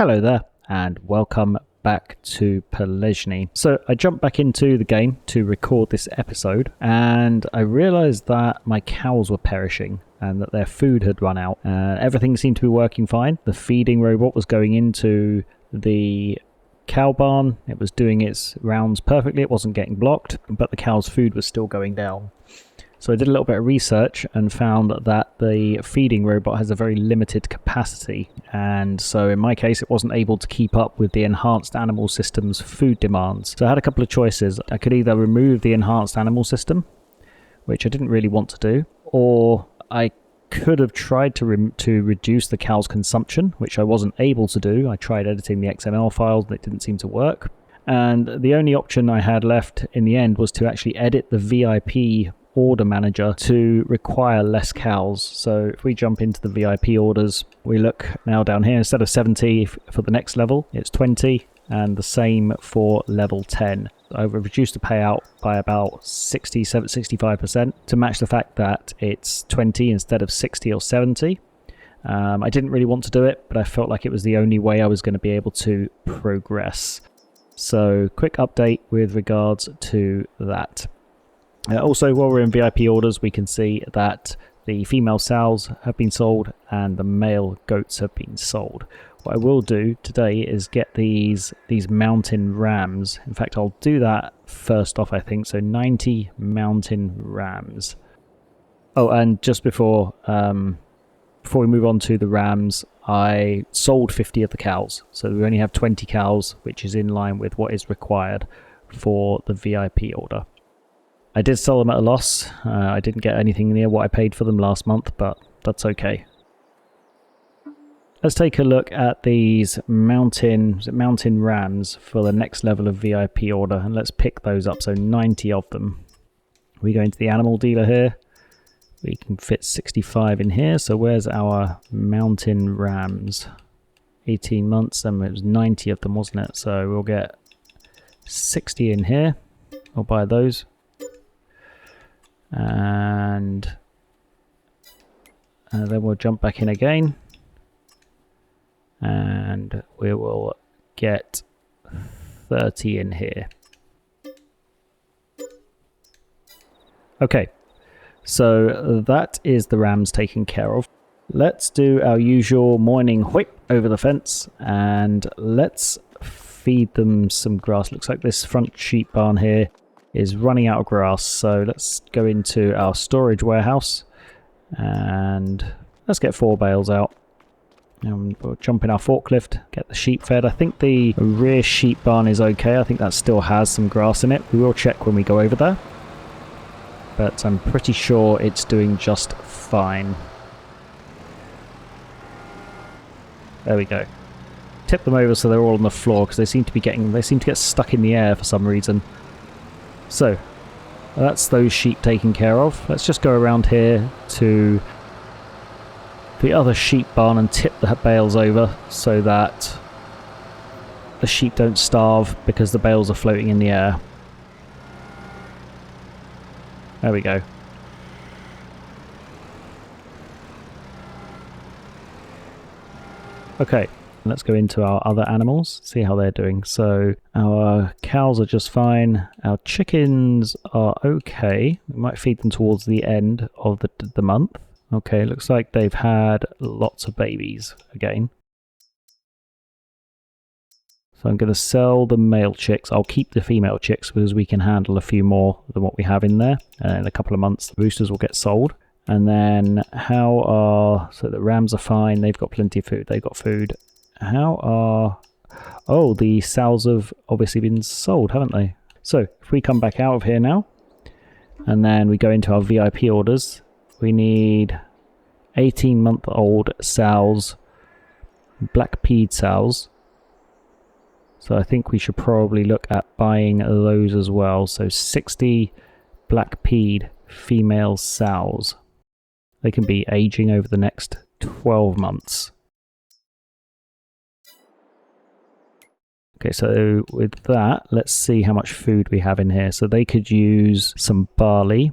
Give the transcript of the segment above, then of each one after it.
Hello there and welcome back to Pallegney. So I jumped back into the game to record this episode and I realised that my cows were perishing and that their food had run out. Everything seemed to be working fine. The feeding robot was going into the cow barn. It was doing its rounds perfectly. It wasn't getting blocked, but the cow's food was still going down. So I did a little bit of research and found that the feeding robot has a very limited capacity. And so in my case, it wasn't able to keep up with the enhanced animal system's food demands. So I had a couple of choices. I could either remove the enhanced animal system, which I didn't really want to do, or I could have tried to reduce the cow's consumption, which I wasn't able to do. I tried editing the XML files, but it didn't seem to work. And the only option I had left in the end was to actually edit the VIP order manager to require less cows. So if we jump into the VIP orders, we look now down here, instead of 70 for the next level, it's 20, and the same for level 10. I've reduced the payout by about 65% to match the fact that it's 20 instead of 60 or 70. I didn't really want to do it, but I felt like it was the only way I was going to be able to progress. So quick update with regards to that. Also, while we're in VIP orders, we can see that the female sows have been sold and the male goats have been sold. What I will do today is get these mountain rams. In fact, I'll do that first off, I think. So 90 mountain rams. Oh, and just before we move on to the rams, I sold 50 of the cows. So we only have 20 cows, which is in line with what is required for the VIP order. I did sell them at a loss. I didn't get anything near what I paid for them last month, but that's okay. Let's take a look at these mountain rams for the next level of VIP order, and let's pick those up. So 90 of them. We go into the animal dealer here. We can fit 65 in here. So where's our mountain rams? 18 months, and it was 90 of them, wasn't it? So we'll get 60 in here. I'll buy those. And then we'll jump back in again and we will get 30 in here. Okay, so that is the rams taken care of. Let's do our usual morning hoik over the fence and let's feed them some grass. Looks like this front sheep barn here is running out of grass, so let's go into our storage warehouse and let's get 4 bales out and we'll jump in our forklift, get the sheep fed. I think the rear sheep barn is okay. I think that still has some grass in it. We will check when we go over there, but I'm pretty sure it's doing just fine. There we go. Tip them over so they're all on the floor because they seem to get stuck in the air for some reason. So, that's those sheep taken care of. Let's just go around here to the other sheep barn and tip the bales over so that the sheep don't starve because the bales are floating in the air. There we go. Okay. Let's go into our other animals, see how they're doing. So our cows are just fine. Our chickens are okay. We might feed them towards the end of the month. Okay, looks like they've had lots of babies again. So I'm going to sell the male chicks. I'll keep the female chicks because we can handle a few more than what we have in there. In a couple of months, the roosters will get sold. And then so the rams are fine. They've got plenty of food. They've got food. Oh, the sows have obviously been sold, haven't they? So if we come back out of here now and then we go into our VIP orders, we need 18-month-old sows, black peed sows. So I think we should probably look at buying those as well. So 60 black peed female sows. They can be aging over the next 12 months. Okay, so with that, let's see how much food we have in here. So they could use some barley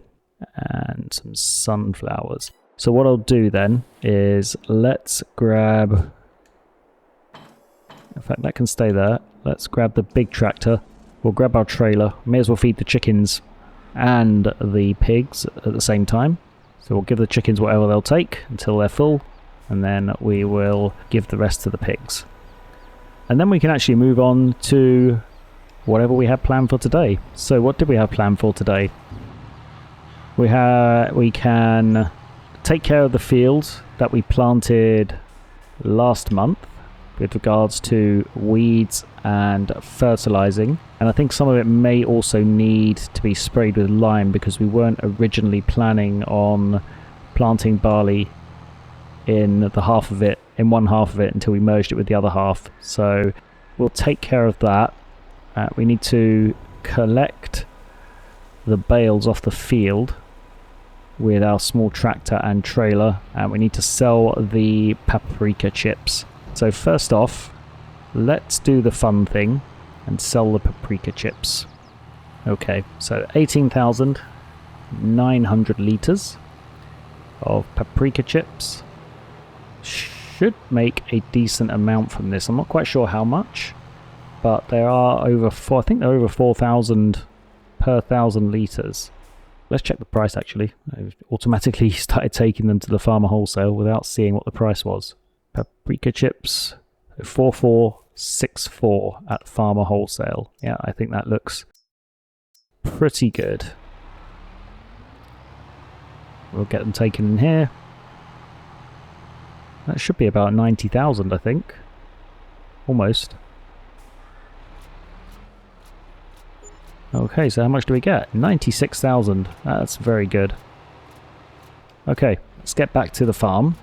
and some sunflowers. So what I'll do then is let's grab fact, that can stay there. Let's grab the big tractor. We'll grab our trailer. May as well feed the chickens and the pigs at the same time. So we'll give the chickens whatever they'll take until they're full, and then we will give the rest to the pigs. And then we can actually move on to whatever we have planned for today. So what did we have planned for today? We can take care of the fields that we planted last month with regards to weeds and fertilizing, and I think some of it may also need to be sprayed with lime because we weren't originally planning on planting barley in one half of it until we merged it with the other half. So we'll take care of that. We need to collect the bales off the field with our small tractor and trailer, and we need to sell the paprika chips. So first off, let's do the fun thing and sell the paprika chips. Okay, so 18,900 litres of paprika chips. Should make a decent amount from this. I'm not quite sure how much, but there are over 4,000 per 1,000 litres. Let's check the price actually. I automatically started taking them to the farmer wholesale without seeing what the price was. Paprika chips, 4,464 at farmer wholesale. Yeah, I think that looks pretty good. We'll get them taken in here. That should be about 90,000, I think. Almost. Okay, so how much do we get? 96,000. That's very good. Okay, let's get back to the farm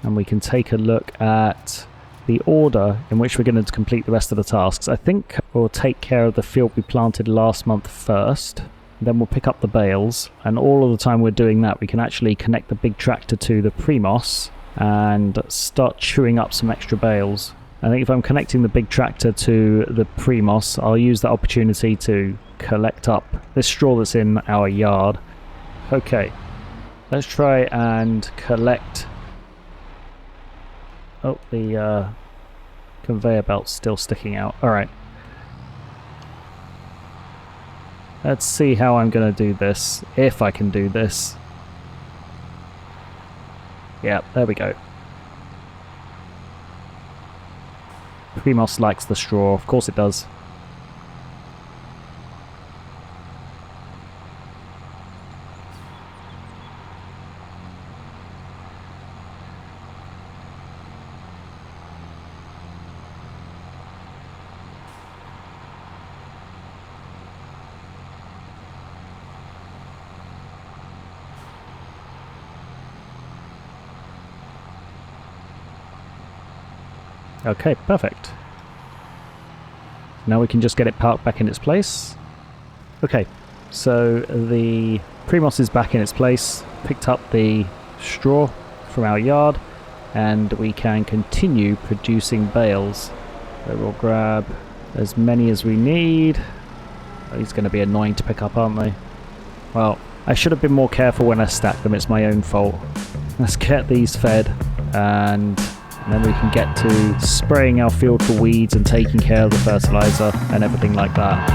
and we can take a look at the order in which we're going to complete the rest of the tasks. I think we'll take care of the field we planted last month first, then we'll pick up the bales, and all of the time we're doing that we can actually connect the big tractor to the Primos and start chewing up some extra bales. I think if I'm connecting the big tractor to the Primos, I'll use that opportunity to collect up this straw that's in our yard. Okay, let's try and collect. Oh, the conveyor belt's still sticking out. Alright. Let's see how I'm going to do this, if I can do this. Yeah, there we go. Primos likes the straw, of course it does. Okay, perfect. Now we can just get it parked back in its place. Okay, so the Primos is back in its place, picked up the straw from our yard, and we can continue producing bales. So we'll grab as many as we need. Oh, these are going to be annoying to pick up, aren't they? Well, I should have been more careful when I stacked them, it's my own fault. Let's get these fed, and then we can get to spraying our field for weeds and taking care of the fertilizer and everything like that.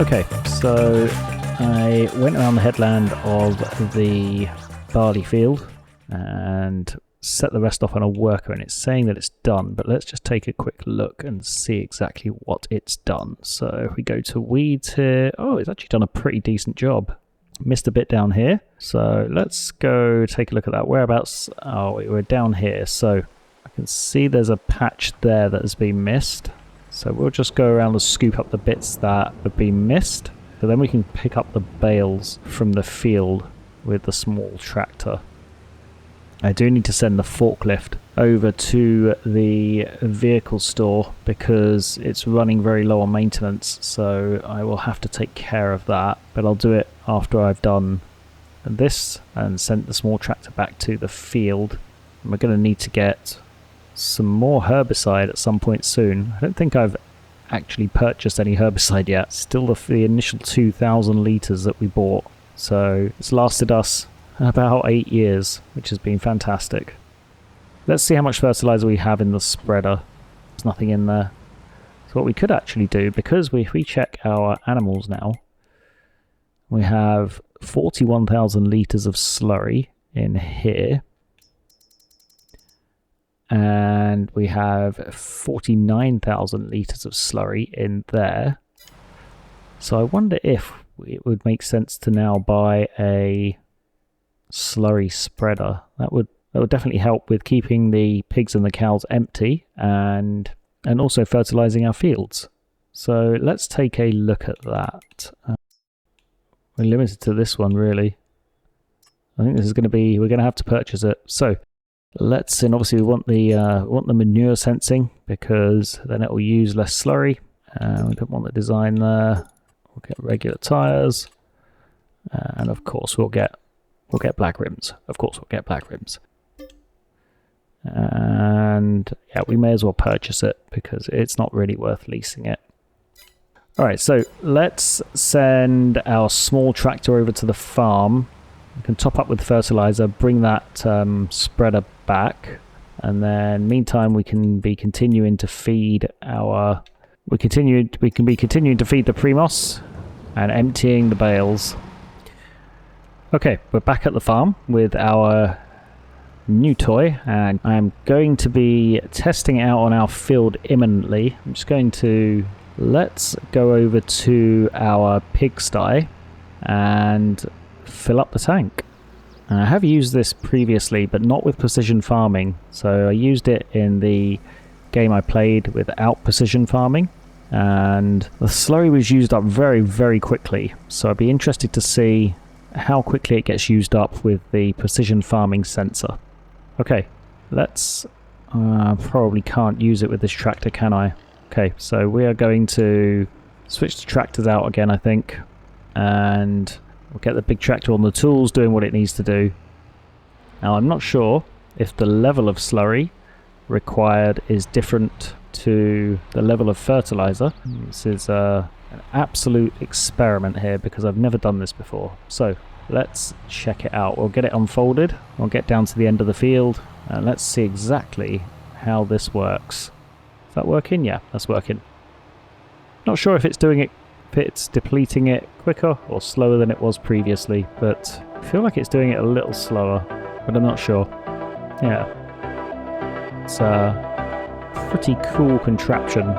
Okay, so I went around the headland of the barley field and set the rest off on a worker, and it's saying that it's done, but let's just take a quick look and see exactly what it's done. So if we go to weeds here, oh, it's actually done a pretty decent job. Missed a bit down here, so let's go take a look at that. Whereabouts? Oh, we're down here, so I can see there's a patch there that has been missed. So we'll just go around and scoop up the bits that have been missed. So then we can pick up the bales from the field with the small tractor. I do need to send the forklift over to the vehicle store because it's running very low on maintenance, so I will have to take care of that. But I'll do it after I've done this and sent the small tractor back to the field. And we're going to need to get some more herbicide at some point soon. I don't think I've actually purchased any herbicide yet. Still the initial 2,000 litres that we bought. So it's lasted us about 8 years, which has been fantastic. Let's see how much fertilizer we have in the spreader. There's nothing in there. So what we could actually do, because if we check our animals now, we have 41,000 litres of slurry in here. And we have 49,000 litres of slurry in there. So I wonder if it would make sense to now buy a slurry spreader. That would definitely help with keeping the pigs and the cows empty and also fertilizing our fields. So let's take a look at that. We're limited to this one, really. I think this is going to be, we're going to have to purchase it. So let's, and obviously we want the manure sensing because then it will use less slurry. We don't want the design there. We'll get regular tires, and of course we'll get black rims. Of course we'll get black rims. And yeah, we may as well purchase it because it's not really worth leasing it. Alright, so let's send our small tractor over to the farm. We can top up with fertilizer, bring that spreader back, and then meantime we can be continuing to feed our... We can be continuing to feed the Primos and emptying the bales. Okay, we're back at the farm with our new toy, and I'm going to be testing it out on our field imminently. I'm just going to... Let's go over to our pigsty and fill up the tank. I have used this previously, but not with precision farming. So I used it in the game I played without precision farming, and the slurry was used up very, very quickly. So I'd be interested to see how quickly it gets used up with the precision farming sensor. Okay, let's... probably can't use it with this tractor, can I? Okay, so we are going to switch the tractors out again, I think, and we'll get the big tractor on the tools doing what it needs to do. Now, I'm not sure if the level of slurry required is different to the level of fertilizer. This is an absolute experiment here because I've never done this before. So let's check it out. We'll get it unfolded. We'll get down to the end of the field and let's see exactly how this works. Is that working? Yeah, that's working. Not sure if it's doing it, if it's depleting it quicker or slower than it was previously, but I feel like it's doing it a little slower, but I'm not sure. Yeah. It's a pretty cool contraption.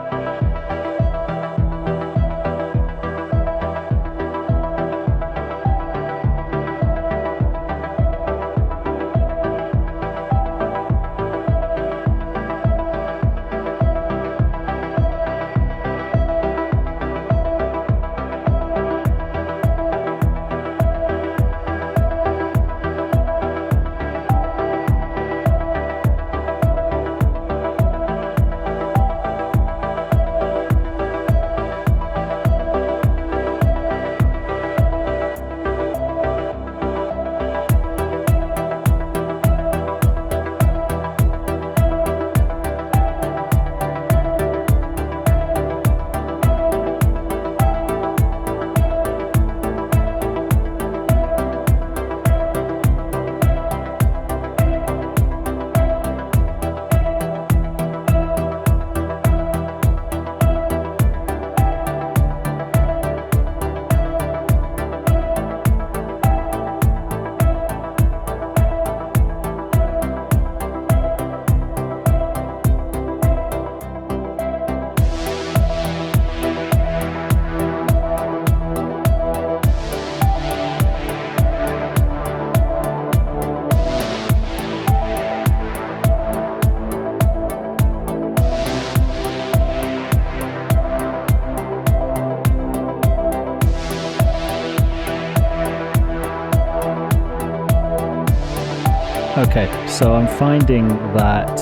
Okay, so I'm finding that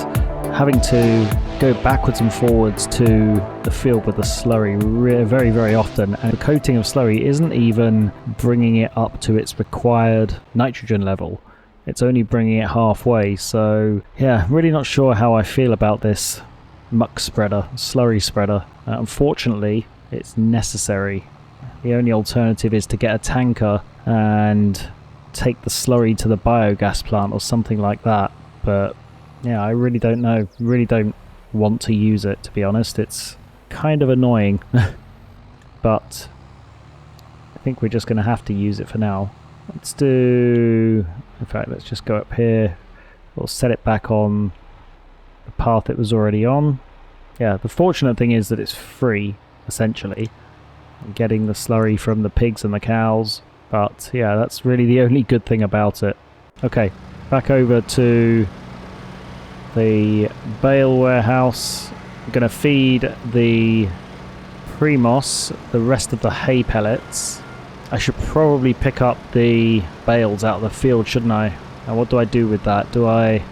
having to go backwards and forwards to the field with the slurry very, very often, and the coating of slurry isn't even bringing it up to its required nitrogen level. It's only bringing it halfway, so yeah, really not sure how I feel about this muck spreader, slurry spreader. Unfortunately, it's necessary. The only alternative is to get a tanker and take the slurry to the biogas plant or something like that, but yeah, I really don't know. Really don't want to use it, to be honest. It's kind of annoying, but I think we're just going to have to use it for now. Let's just go up here. We'll set it back on the path it was already on. Yeah, the fortunate thing is that it's free, essentially. I'm getting the slurry from the pigs and the cows, but yeah, that's really the only good thing about it. Okay, back over to the bale warehouse. I'm going to feed the Primos the rest of the hay pellets. I should probably pick up the bales out of the field, shouldn't I? And what do I do with that? Do I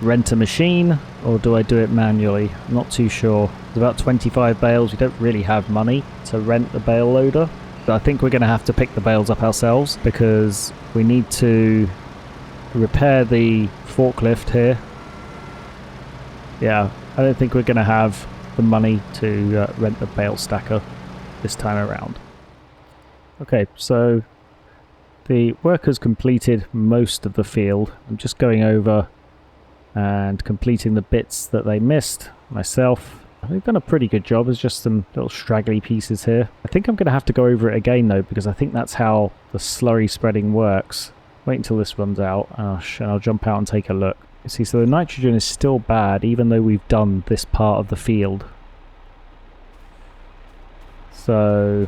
rent a machine or do I do it manually? I'm not too sure. There's about 25 bales. We don't really have money to rent the bale loader. But I think we're going to have to pick the bales up ourselves because we need to repair the forklift here. Yeah, I don't think we're going to have the money to rent the bale stacker this time around. Okay, so the workers completed most of the field. I'm just going over and completing the bits that they missed myself. They've done a pretty good job. There's just some little straggly pieces here. I think I'm going to have to go over it again though, because I think that's how the slurry spreading works. Wait until this runs out and I'll jump out and take a look. You see, so the nitrogen is still bad even though we've done this part of the field. So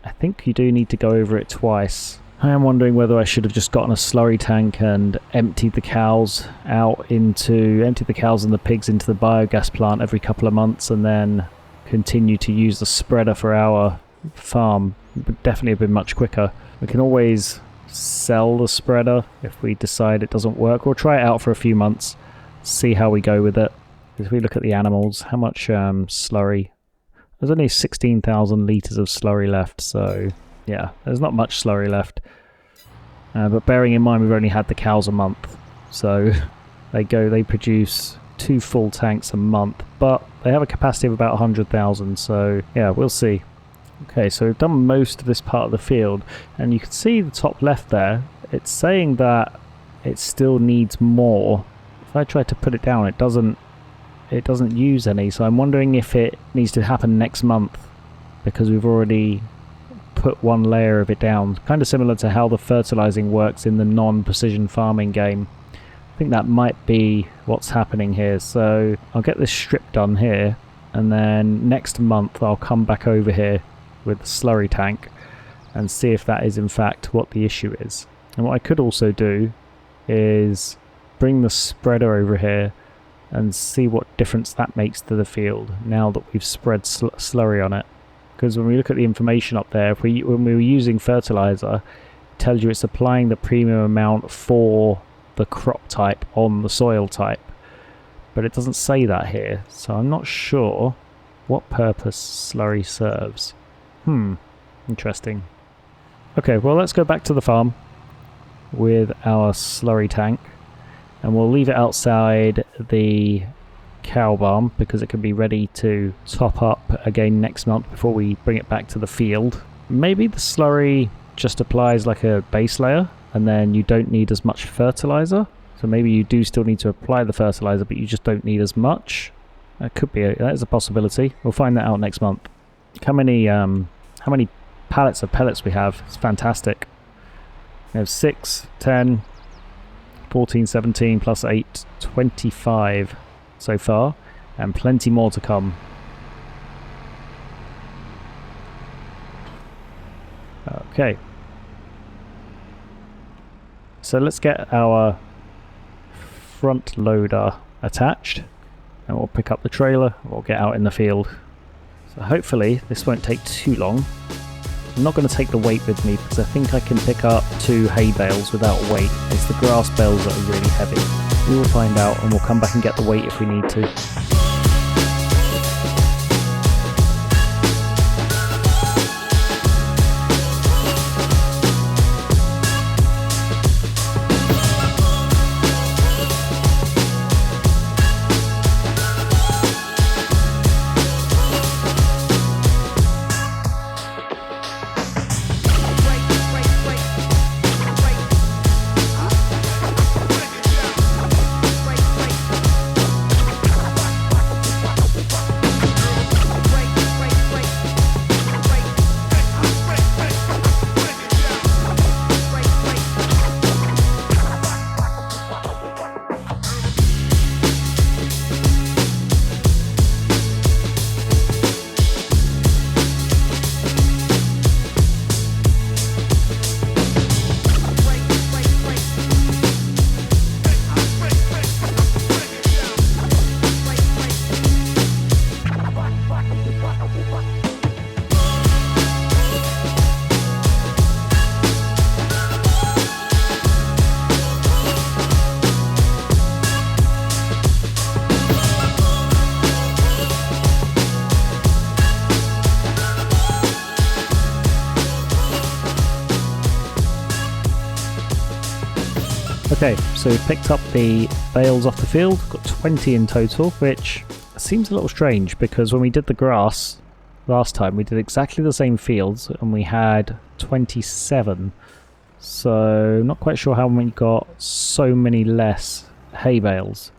I think you do need to go over it twice. I am wondering whether I should have just gotten a slurry tank and emptied the cows and the pigs into the biogas plant every couple of months and then continue to use the spreader for our farm. It would definitely have been much quicker. We can always sell the spreader if we decide it doesn't work. We'll try it out for a few months, see how we go with it. If we look at the animals, how much slurry? There's only 16,000 litres of slurry left, so yeah, there's not much slurry left. But bearing in mind we've only had the cows a month, so they produce 2 full tanks a month, but they have a capacity of about 100,000, so yeah, we'll see. Okay, so we've done most of this part of the field, and you can see the top left there, it's saying that it still needs more. If I try to put it down, it doesn't use any, so I'm wondering if it needs to happen next month, because we've already put one layer of it down. Kind of similar to how the fertilizing works in the non-precision farming game. I think that might be what's happening here. So I'll get this strip done here, and then next month I'll come back over here with the slurry tank and see if that is in fact what the issue is. And what I could also do is bring the spreader over here and see what difference that makes to the field now that we've spread slurry on it. Because when we look at the information up there, when we were using fertilizer, it tells you it's applying the premium amount for the crop type on the soil type. But it doesn't say that here, so I'm not sure what purpose slurry serves. Interesting. Okay, well let's go back to the farm with our slurry tank, and we'll leave it outside the cow barn because it can be ready to top up again next month before we bring it back to the field. Maybe the slurry just applies like a base layer and then you don't need as much fertilizer, so maybe you do still need to apply the fertilizer but you just don't need as much. That is a possibility. We'll find that out next month. How many pallets of pellets we have? It's fantastic. We have 6, 10, 14, 17 plus 8, 25 so far, and plenty more to come. Okay, so let's get our front loader attached and we'll pick up the trailer. We'll get out in the field. So hopefully this won't take too long. I'm not going to take the weight with me because I think I can pick up 2 hay bales without weight. It's the grass bales that are really heavy. We will find out and we'll come back and get the weight if we need to. Okay, so we picked up the bales off the field, got 20 in total, which seems a little strange because when we did the grass last time we did exactly the same fields and we had 27. So not quite sure how we got so many less hay bales.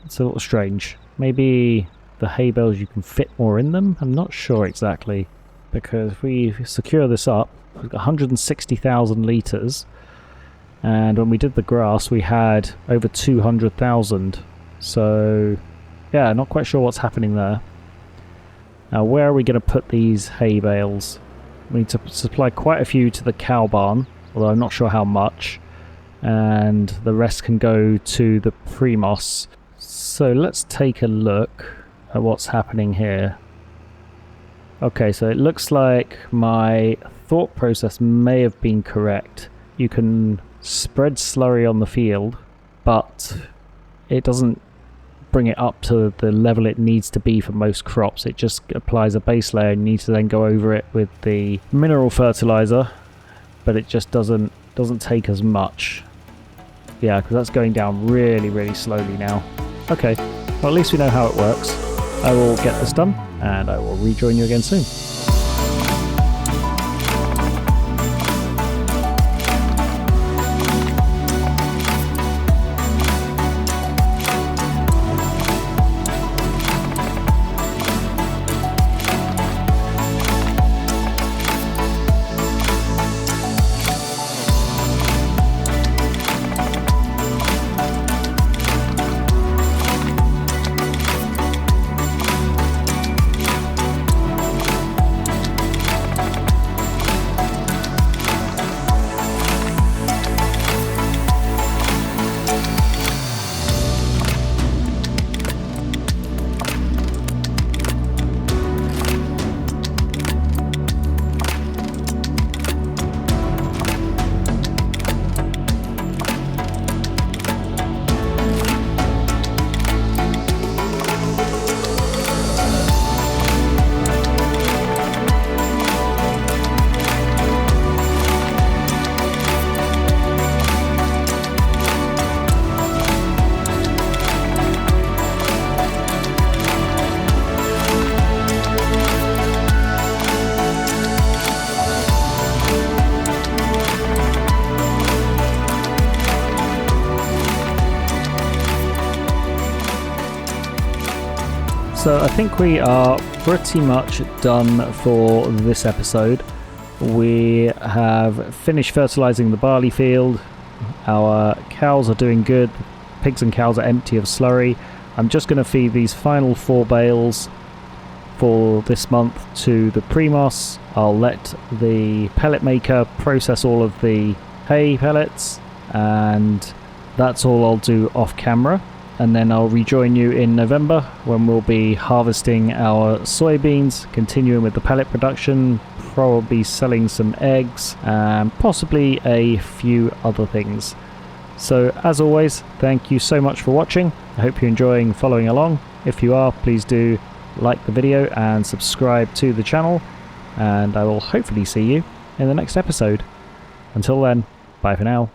It's a little strange. Maybe the hay bales you can fit more in them? I'm not sure exactly, because if we secure this up, we've got 160,000 litres. And when we did the grass we had over 200,000, so yeah, not quite sure what's happening there. Now where are we going to put these hay bales? We need to supply quite a few to the cow barn, although I'm not sure how much, and the rest can go to the Primos. So let's take a look at what's happening here. Okay, so it looks like my thought process may have been correct. You can spread slurry on the field, but it doesn't bring it up to the level it needs to be for most crops. It just applies a base layer and you need to then go over it with the mineral fertilizer, but it just doesn't take as much. Yeah, because that's going down really slowly now. Okay, well at least we know how it works. I will get this done and I will rejoin you again soon. So I think we are pretty much done for this episode. We have finished fertilizing the barley field. Our cows are doing good. Pigs and cows are empty of slurry. I'm just going to feed these final 4 bales for this month to the Primos. I'll let the pellet maker process all of the hay pellets, and that's all I'll do off camera. And then I'll rejoin you in November when we'll be harvesting our soybeans, continuing with the pellet production, probably selling some eggs and possibly a few other things. So as always, thank you so much for watching. I hope you're enjoying following along. If you are, please do like the video and subscribe to the channel, and I will hopefully see you in the next episode. Until then, bye for now.